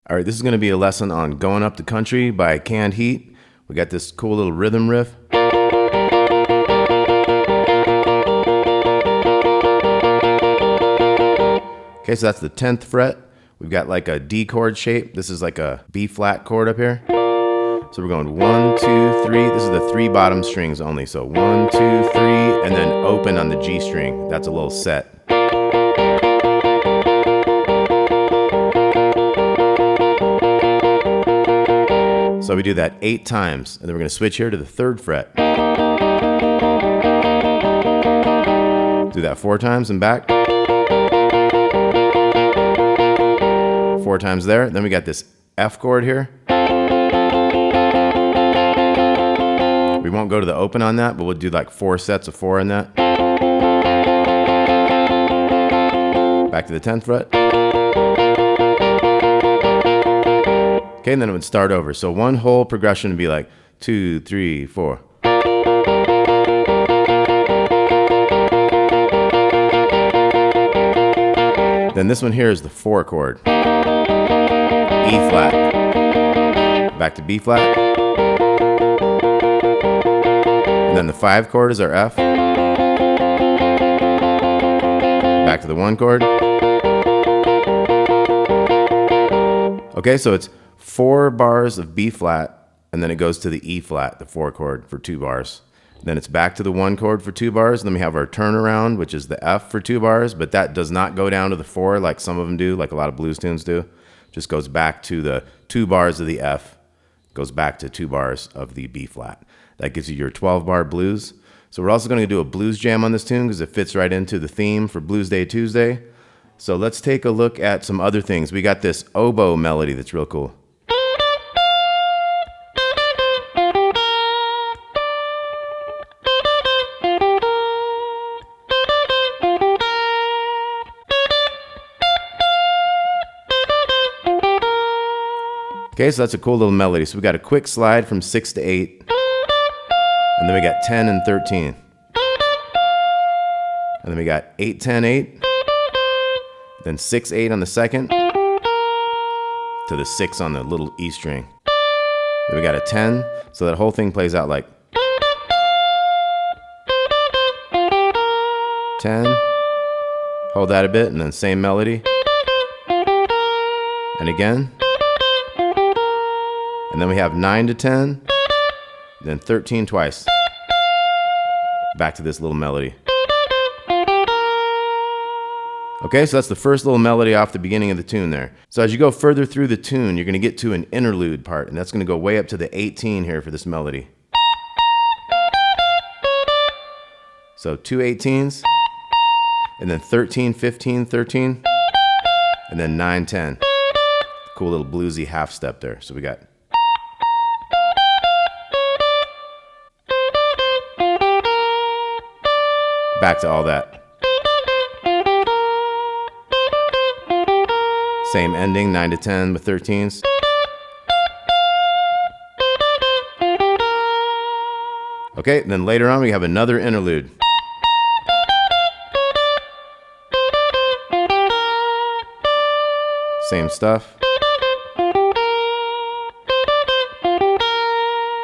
All right, this is going to be a lesson on Going Up the Country by Canned Heat. We got this cool little rhythm riff. Okay, so that's the 10th fret. We've got like a D chord shape. This is like a B flat chord up here. So we're going 1, 2, 3. This is the 3 bottom strings only. So 1, 2, 3, and then open on the G string. That's a little set. So we do that 8 times, and then we're going to switch here to the 3rd fret. Do that 4 times and back. 4 times there. Then we got this F chord here. We won't go to the open on that, but we'll do like 4 sets of 4 in that. Back to the 10th fret. Okay, and then it would start over. So one whole progression would be like 2, 3, 4. Then this one here is the 4 chord. E flat. Back to B flat. And then the 5 chord is our F. Back to the 1 chord. Okay, so it's 4 bars of B flat, and then it goes to the E flat, the 4 chord, for 2 bars. Then it's back to the 1 chord for 2 bars. And then we have our turnaround, which is the F for 2 bars, but that does not go down to the 4 like some of them do, like a lot of blues tunes do. Just goes back to the 2 bars of the F, goes back to 2 bars of the B flat. That gives you your 12-bar blues. So we're also going to do a blues jam on this tune because it fits right into the theme for Blues Day Tuesday. So let's take a look at some other things. We got this oboe melody that's real cool. Okay, so that's a cool little melody. So we got a quick slide from 6 to 8. And then we got 10 and 13. And then we got 8, 10, 8. Then 6, 8 on the second. To the 6 on the little E string. Then we got a 10. So that whole thing plays out like 10. Hold that a bit, and then same melody. And again. And then we have 9 to 10, then 13 twice. Back to this little melody. Okay, so that's the first little melody off the beginning of the tune there. So as you go further through the tune, you're going to get to an interlude part, and that's going to go way up to the 18 here for this melody. So 2 18s, and then 13, 15, 13, and then 9, 10. Cool little bluesy half step there. So we got back to all that. Same ending, 9 to 10 with 13s. Okay, then later on we have another interlude. Same stuff.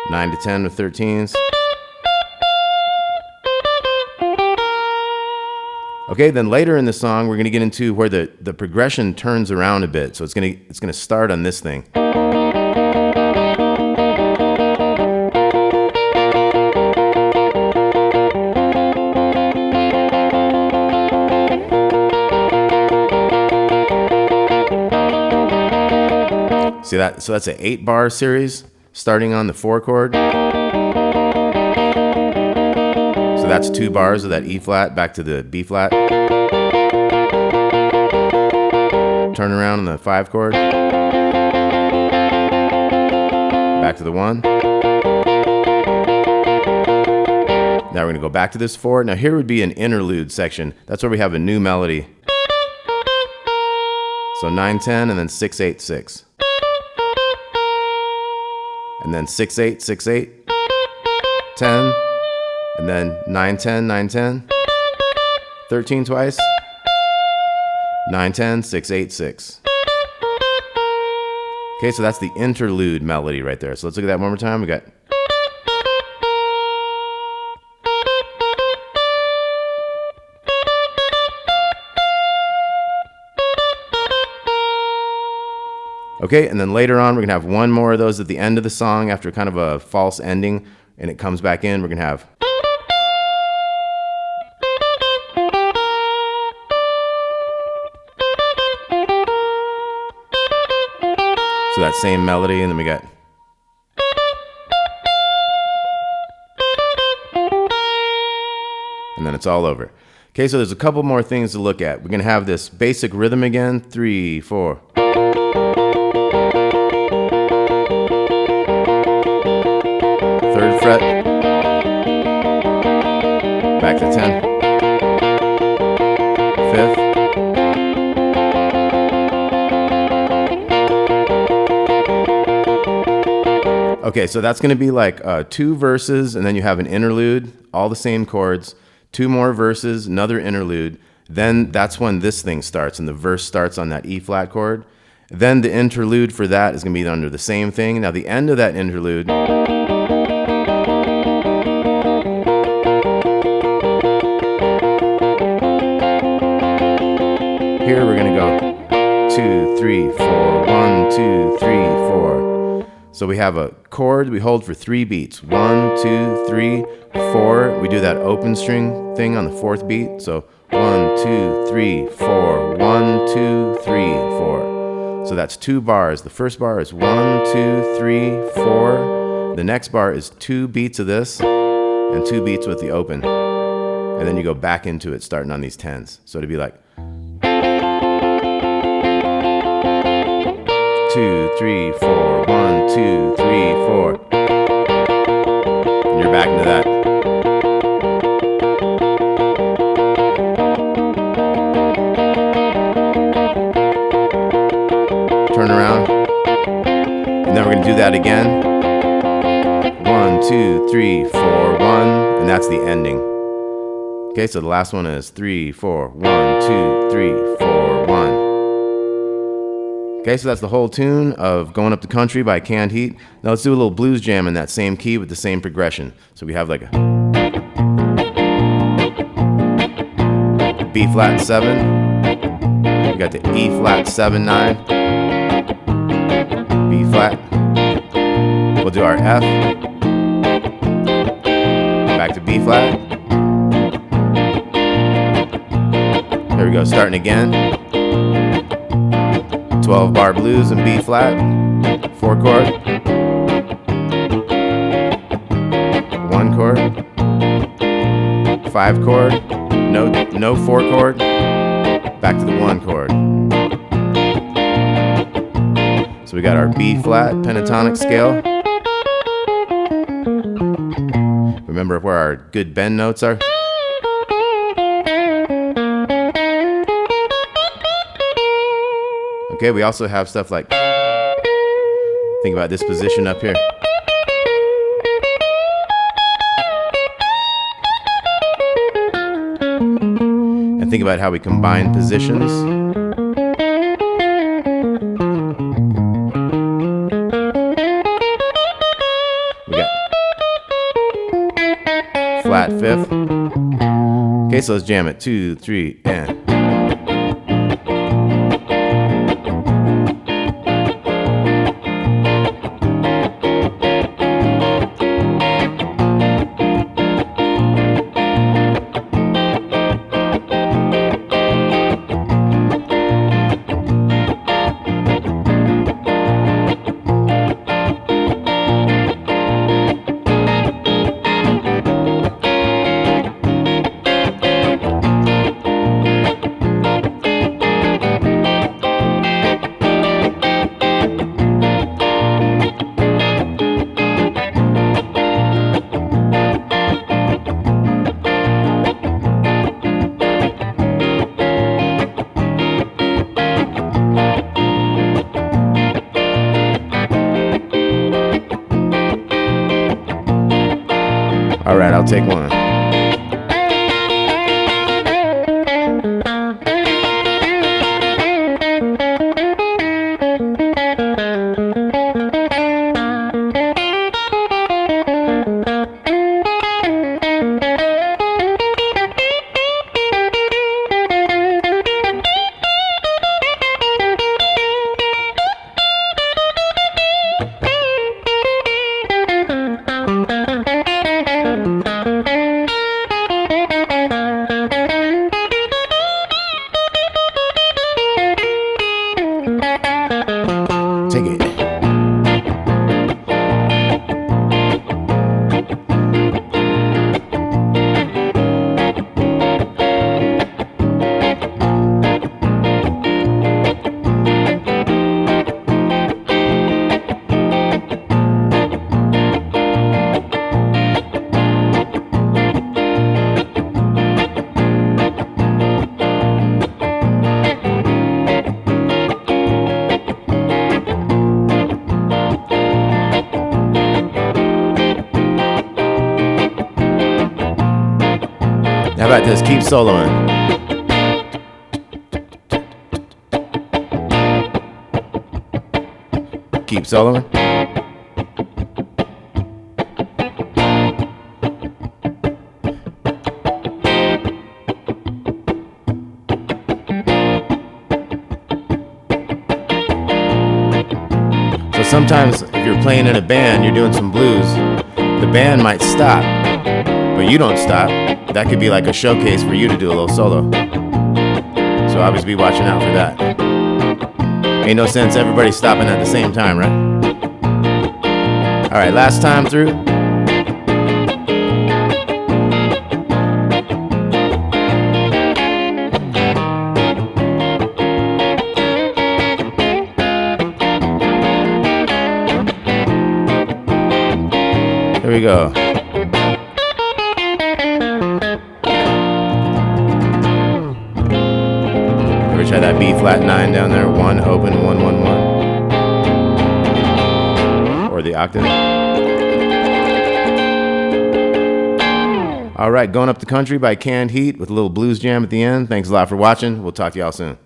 9 to 10 with 13s. Okay, then later in the song, we're going to get into where the progression turns around a bit. So it's going to start on this thing. See that? So that's an 8-bar series starting on the 4 chord. That's 2 bars of that E flat back to the B flat. Turn around on the 5 chord. Back to the 1. Now we're going to go back to this 4. Now here would be an interlude section. That's where we have a new melody. So 9, 10, and then 6, 8, 6. And then 6, 8, 6, 8. 10. And then 9, 10, 9, 10. 13 twice. 9, 10, 6, 8, 6. Okay, so that's the interlude melody right there. So let's look at that one more time. We got. Okay, and then later on, we're gonna have one more of those at the end of the song after kind of a false ending, and it comes back in. We're gonna have. So that same melody, and then we got. And then it's all over. Okay, so there's a couple more things to look at. We're gonna have this basic rhythm again, 3, 4. Third fret, back to 10, fifth, okay, so that's going to be like 2 verses, and then you have an interlude, all the same chords, 2 more verses, another interlude, then that's when this thing starts, and the verse starts on that E flat chord. Then the interlude for that is going to be under the same thing. Now the end of that interlude, here we're going to go 2, 3, 4, 1, 2, 3, 4. So we have a chord we hold for 3 beats. 1, 2, 3, 4. We do that open string thing on the 4th beat. So 1, 2, 3, 4. 1, 2, 3, 4. So that's 2 bars. The first bar is 1, 2, 3, 4. The next bar is 2 beats of this and 2 beats with the open. And then you go back into it starting on these 10s. So it'd be like 2, 3, 4, 1, 2, 3, 4. And you're back into that. Turn around. And then we're going to do that again. 1, 2, 3, 4, 1. And that's the ending. Okay, so the last one is 3, 4, 1, 2, 3, 4, 1. Okay, so that's the whole tune of Going Up the Country by Canned Heat. Now let's do a little blues jam in that same key with the same progression. So we have like a B flat 7. We got the E flat 7, 9. B flat. We'll do our F. Back to B flat. There we go, starting again. 12 bar blues and B flat, 4 chord, 1 chord, 5 chord, no 4 chord, back to the 1 chord. So we got our B flat pentatonic scale. Remember where our good bend notes are? Okay, we also have stuff like, think about this position up here. And think about how we combine positions. We got flat 5th. Okay, so let's jam it. 2, 3, and. All right, I'll take one. this. Keep soloing. Keep soloing. So sometimes if you're playing in a band, you're doing some blues, the band might stop, but you don't stop. That could be like a showcase for you to do a little solo. So always be watching out for that. Ain't no sense everybody stopping at the same time, right? All right, last time through. Here we go. Ever try that B flat 9 down there? 1 open, 1 1 1. Or the octave. All right, Going Up the Country by Canned Heat with a little blues jam at the end. Thanks a lot for watching. We'll talk to y'all soon.